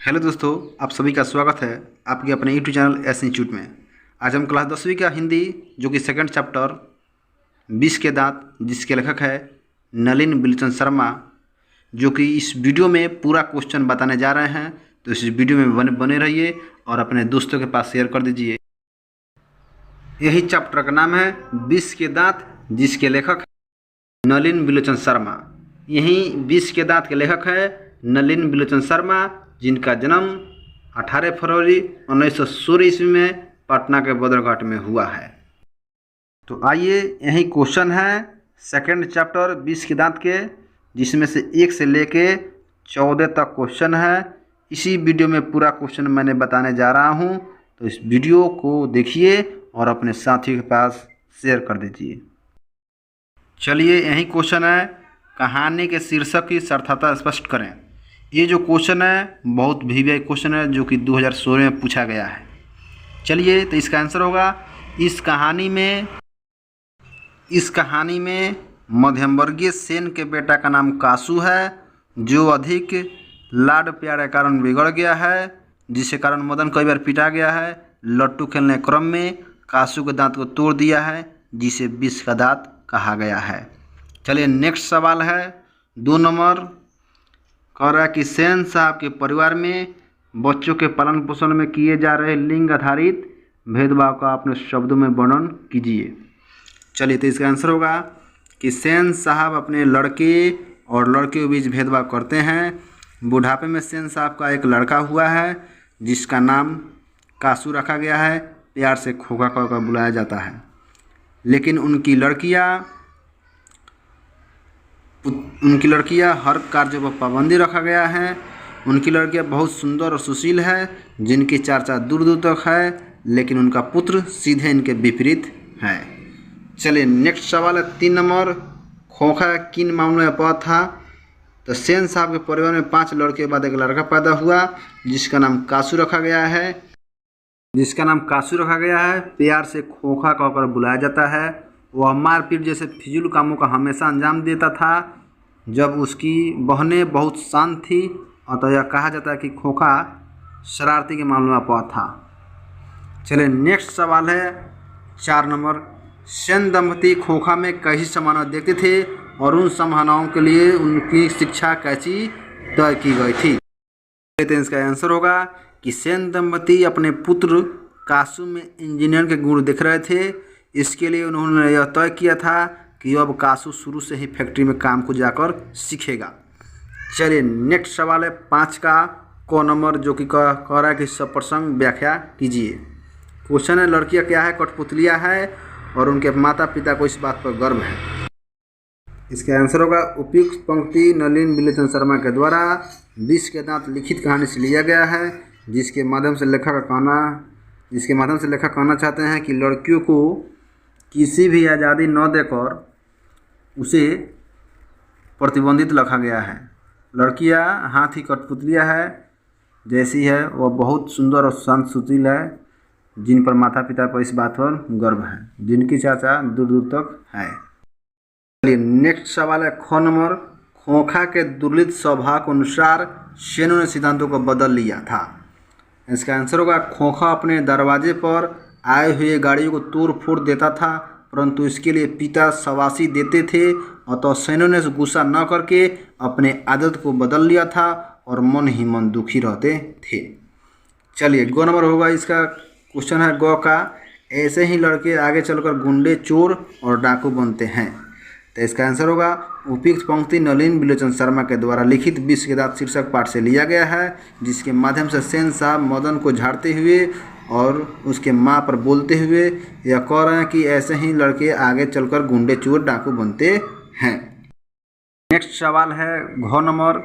Hello दोस्तों, आप सभी का स्वागत है आपके अपने यूट्यूब चैनल एस इंस्टीट्यूट में। आज हम क्लास 10वीं का हिंदी जो कि सेकंड चैप्टर 20 के दांत, जिसके लेखक है नलिन बिलोचन शर्मा, जो कि इस वीडियो में पूरा क्वेश्चन बताने जा रहे हैं। तो इस वीडियो में बने रहिए और अपने दोस्तों के पास शेयर कर दीजिए। यही चैप्टर का नाम है 20 के दांत, जिसके लेखक नलिन बिलोचन शर्मा। यही 20 के दांत के लेखक है नलिन बिलोचन शर्मा, जिनका जन्म 18 फरवरी 1916 ईस्वी में पटना के बदरघाट में हुआ है। तो आइए, यही क्वेश्चन है सेकंड चैप्टर 20 के दांत के, जिसमें से 1 से लेके 14 तक क्वेश्चन है। इसी वीडियो में पूरा क्वेश्चन मैंने बताने जा रहा हूं, तो इस वीडियो को देखिए और अपने साथियों के पास शेयर कर दीजिए। चलिए, यही क्वेश्चन है, कहानी के शीर्षक की सार्थकता स्पष्ट करें। ये जो क्वेश्चन है बहुत वीवीआई क्वेश्चन है, जो कि 2016 में पूछा गया है। चलिए, तो इसका आंसर होगा, इस कहानी में मध्यमवर्गीय सेन के बेटा का नाम कासू है, जो अधिक लाड प्यार के कारण बिगड़ गया है, जिसके कारण मदन कई बार पिटा गया है। लट्टू खेलने क्रम में कासू के दांत को तोड़ दिया है, जिसे 20 का दांत कहा गया है। चलिए, नेक्स्ट सवाल है 2 नंबर। कह रहा है कि सेन साहब के परिवार में बच्चों के पालन पोषण में किए जा रहे लिंग आधारित भेदभाव का अपने शब्दों में वर्णन कीजिए। चलिए, तो इसका आंसर होगा कि सेन साहब अपने लड़के और लड़के के बीच भेदभाव करते हैं। बुढ़ापे में सेन साहब का एक लड़का हुआ है, जिसका नाम कासू रखा गया है, प्यार से खोखा कहकर बुलाया जाता है। लेकिन उनकी लड़कियां हर कार्य पर पाबंदी रखा गया है। उनकी लड़कियां बहुत सुंदर और सुशील है, जिनकी चर्चा दूर दूर तक है, लेकिन उनका पुत्र सीधे इनके विपरीत है। चलिए, नेक्स्ट सवाल है 3 नंबर। खोखा किन मामलों में अपवाद था? तो सेन साहब के परिवार में 5 लड़के के बाद एक लड़का पैदा हुआ, जिसका नाम कासू रखा गया है। प्यार से खोखा कहकर बुलाया जाता है। वह मारपीट जैसे फिजूल कामों का हमेशा अंजाम देता था। जब उसकी बहनें बहुत शांत थी, अतः यह कहा जाता है कि खोखा शरारती के मामले में अपवाद था। चलिए, नेक्स्ट सवाल है 4 नंबर। सेन दंपति खोखा में कैसी संभावना देखते थे और उन संभावनाओं के लिए उनकी शिक्षा कैसी तय की गई थी? तो इसका आंसर होगा कि सेन दंपति अपने पुत्र कासू में इंजीनियर के गुण देख रहे थे। इसके लिए उन्होंने यह तय किया था कि अब कासू शुरू से ही फैक्ट्री में काम को जाकर सीखेगा। चलिए, नेक्स्ट सवाल है 5 का क नंबर, जो कि कह रहा है कि सप्रसंग व्याख्या कीजिए। क्वेश्चन है, लड़कियां क्या है? कठपुतलियां है, और उनके माता पिता को इस बात पर गर्व है। इसका आंसर होगा, उपयुक्त पंक्ति नलिन बिलोचन शर्मा के द्वारा 20 के दांत लिखित कहानी से लिया गया है, जिसके माध्यम से लेखक कहना चाहते हैं कि लड़कियों को किसी भी आज़ादी न देकर उसे प्रतिबंधित रखा गया है। लड़कियां हाथी कठपुतलियां है जैसी है, वह बहुत सुंदर और शांत सुशील है, जिन पर माता पिता पर इस बात पर गर्व है, जिनकी चर्चा दूर दूर तक है। चलिए, नेक्स्ट सवाल है ख नंबर। खोखा के दुर्लभ स्वभाव के अनुसार सेनों ने सिद्धांतों को बदल लिया था। इसका आंसर होगा, खोखा अपने दरवाजे पर आए हुए गाड़ियों को तोड़ फोड़ देता था, परंतु इसके लिए पिता शाबाशी देते थे। अतः सेनों ने गुस्सा न करके अपने आदत को बदल लिया था और मन ही मन दुखी रहते थे। चलिए, ग नंबर होगा इसका क्वेश्चन है ग का। ऐसे ही लड़के आगे चलकर गुंडे, चोर और डाकू बनते हैं। तो इसका आंसर होगा, उपयुक्त पंक्ति नलिन बिलोचन शर्मा के द्वारा लिखित 20 के दांत शीर्षक पाठ से लिया गया है, जिसके माध्यम से सेन साहब मदन को झाड़ते हुए और उसके मां पर बोलते हुए यह कह रहे हैं कि ऐसे ही लड़के आगे चलकर गुंडे, चोर, डाकू बनते हैं। नेक्स्ट सवाल है घ नंबर।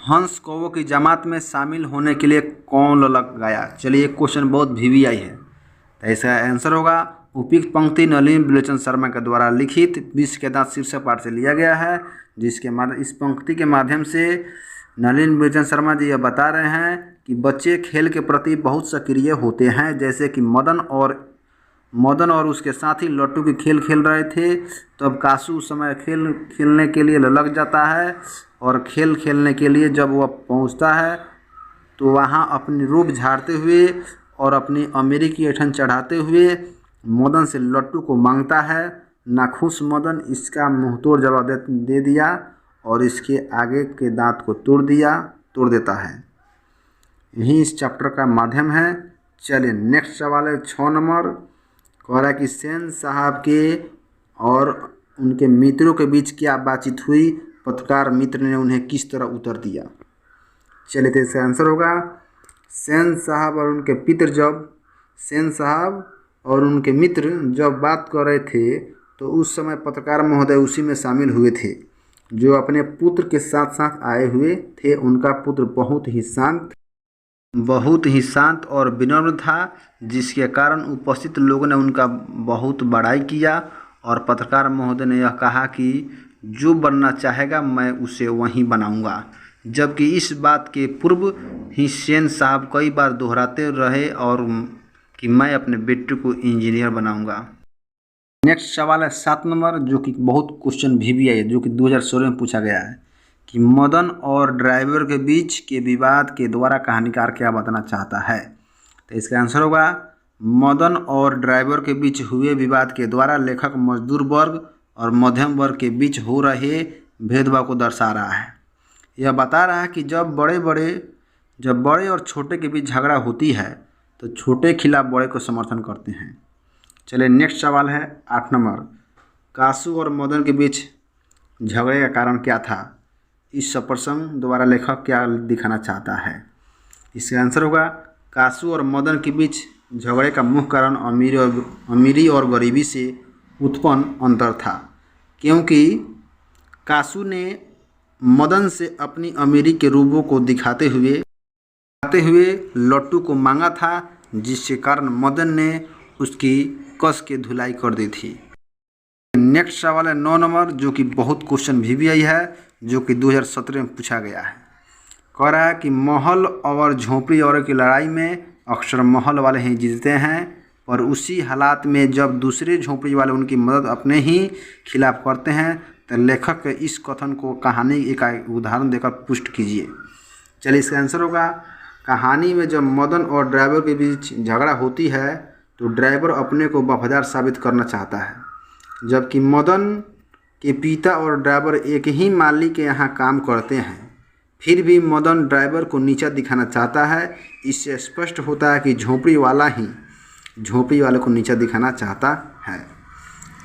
हंस कौवों की जमात में शामिल होने के लिए कौन ललक गया? चलिए, क्वेश्चन बहुत वीवीआई है। तो इसका आंसर होगा, उपयुक्त पंक्ति नलिन बिलोचन शर्मा के द्वारा लिखित 20 के दांत शीर्षक पाठ से लिया गया है, जिसके इस पंक्ति के माध्यम से नलिन बिलोचन शर्मा जी यह बता रहे हैं कि बच्चे खेल के प्रति बहुत सक्रिय होते हैं। जैसे कि मदन और उसके साथी लट्टू की खेल खेल रहे थे, तो अब कासू उस समय खेलने के लिए लग जाता है, और खेल खेलने के लिए जब वह पहुंचता है तो वहाँ अपनी रूप झाड़ते हुए और अपनी अमीरी की ऐंठन चढ़ाते हुए मदन से लट्टू को मांगता है। नाखुश मदन इसका मुंहतोड़ जवाब दे दिया और इसके आगे के दांत को तोड़ देता है। यही इस चैप्टर का माध्यम है। चलिए नेक्स्ट सवाल है 6 नंबर। कह रहा है कि सेन साहब के और उनके मित्रों के बीच क्या बातचीत हुई, पत्रकार मित्र ने उन्हें किस तरह उत्तर दिया। चलिए तो इसका आंसर होगा सेन साहब और उनके मित्र जब बात कर रहे थे तो उस समय पत्रकार महोदय उसी में शामिल हुए थे, जो अपने पुत्र के साथ साथ आए हुए थे। उनका पुत्र बहुत ही शांत और विनम्र था, जिसके कारण उपस्थित लोगों ने उनका बहुत बड़ाई किया और पत्रकार महोदय ने यह कहा कि जो बनना चाहेगा मैं उसे वही बनाऊंगा। जबकि इस बात के पूर्व ही सेन साहब कई बार दोहराते रहे और कि मैं अपने बेटे को इंजीनियर बनाऊंगा। नेक्स्ट सवाल है 7 नंबर, जो कि बहुत क्वेश्चन भी है, जो कि 2016 में पूछा गया है कि मदन और ड्राइवर के बीच के विवाद के द्वारा कहानीकार क्या बताना चाहता है। तो इसका आंसर होगा मदन और ड्राइवर के बीच हुए विवाद के द्वारा लेखक मजदूर वर्ग और मध्यम वर्ग के बीच हो रहे भेदभाव को दर्शा रहा है। यह बता रहा है कि जब बड़े और छोटे के बीच झगड़ा होती है तो छोटे खिलाफ बड़े को समर्थन करते हैं। चलिए नेक्स्ट सवाल है 8 नंबर। कासू और मदन के बीच झगड़े का कारण क्या था, इस प्रसंग द्वारा लेखक क्या दिखाना चाहता है। इसका आंसर होगा कासू और मदन के बीच झगड़े का मुख्य कारण अमीरी और गरीबी से उत्पन्न अंतर था, क्योंकि कासू ने मदन से अपनी अमीरी के रूपों को दिखाते हुए लट्टू को मांगा था, जिसके कारण मदन ने उसकी कस के धुलाई कर दी थी। नेक्स्ट सवाल है 9 नंबर, जो कि बहुत क्वेश्चन भी आई है, जो कि 2017 में पूछा गया है। कह रहा है कि महल और झोपड़ी औरों की लड़ाई में अक्सर महल वाले ही जीतते हैं, पर उसी हालात में जब दूसरे झोपड़ी वाले उनकी मदद अपने ही खिलाफ करते हैं तो लेखक के इस कथन को कहानी का उदाहरण देकर पुष्ट कीजिए। चलिए इसका आंसर होगा कहानी में जब मदन और ड्राइवर के बीच झगड़ा होती है तो ड्राइवर अपने को वफादार साबित करना चाहता है, जबकि मदन के पिता और ड्राइवर एक ही मालिक के यहाँ काम करते हैं। फिर भी मदन ड्राइवर को नीचा दिखाना चाहता है। इससे स्पष्ट होता है कि झोपड़ी वाला ही झोपड़ी वाले को नीचा दिखाना चाहता है।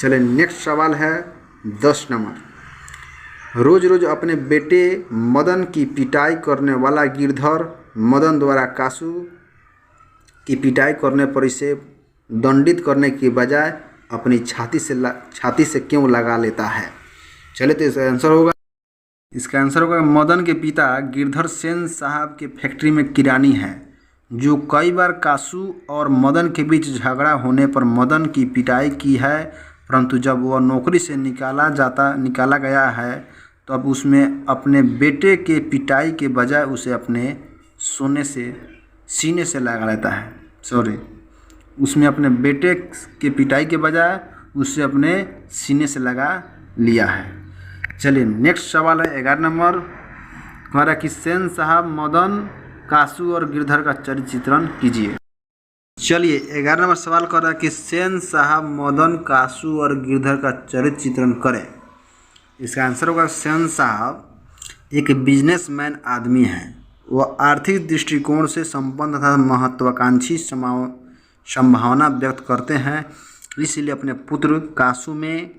चलिए नेक्स्ट सवाल है 10 नंबर। रोज रोज अपने बेटे मदन की पिटाई करने वाला गिरधर मदन द्वारा कासू की पिटाई करने पर इसे दंडित करने के बजाय अपनी छाती से क्यों लगा लेता है। चलिए तो इसका आंसर होगा मदन के पिता गिरधर सेन साहब के फैक्ट्री में किरानी है, जो कई बार कासू और मदन के बीच झगड़ा होने पर मदन की पिटाई की है, परंतु जब वह नौकरी से निकाला गया है तब उसमें अपने बेटे के पिटाई के बजाय उसे अपने सीने से लगा लेता है। उसमें अपने बेटे के पिटाई के बजाय उसे अपने सीने से लगा लिया है। चलिए नेक्स्ट सवाल है 11 नंबर। कह रहा है कि सेन साहब मदन कासू और गिरधर का चरित्र चित्रण कीजिए। चलिए 11 नंबर सवाल कर रहा है कि सेन साहब मदन कासू और गिरधर का चरित्र चित्रण करें। इसका आंसर होगा सेन साहब एक बिजनेसमैन आदमी हैं। वह आर्थिक दृष्टिकोण से संपन्न तथा महत्वाकांक्षी संभावना व्यक्त करते हैं, इसलिए अपने पुत्र कासू में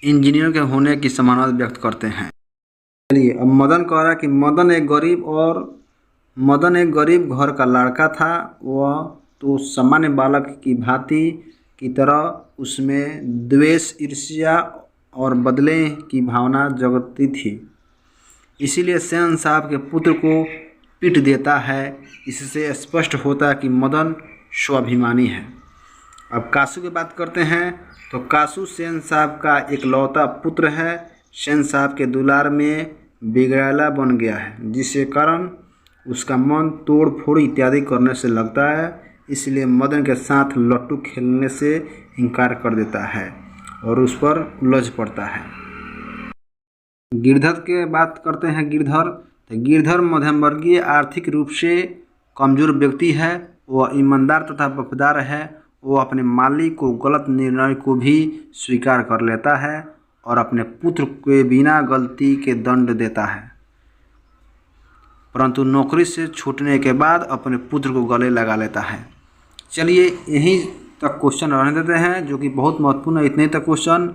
इंजीनियर के होने की संभावना व्यक्त करते हैं। चलिए अब मदन कह रहा है कि मदन एक गरीब घर का लड़का था। वह तो सामान्य बालक की भांति की तरह उसमें द्वेष, ईर्ष्या और बदले की भावना जगती थी, इसीलिए सेन साहब के पुत्र को पीट देता है। इससे स्पष्ट होता है कि मदन स्वाभिमानी है। अब कासू की बात करते हैं तो कासू सेन साहब का इकलौता पुत्र है। सेन साहब के दुलार में बिगड़ैला बन गया है, जिसके कारण उसका मन तोड़ फोड़ इत्यादि करने से लगता है, इसलिए मदन के साथ लट्टू खेलने से इनकार कर देता है और उस पर उलझ पड़ता है। गिरधर की बात करते हैं। गिरधर तो गिरधर मध्यम वर्गीय आर्थिक रूप से कमज़ोर व्यक्ति है, वह ईमानदार तथा वफादार है। वो अपने मालिक को गलत निर्णय को भी स्वीकार कर लेता है और अपने पुत्र के बिना गलती के दंड देता है, परंतु नौकरी से छूटने के बाद अपने पुत्र को गले लगा लेता है। चलिए यहीं तक क्वेश्चन रहने देते हैं, जो कि बहुत महत्वपूर्ण है। इतने तक क्वेश्चन।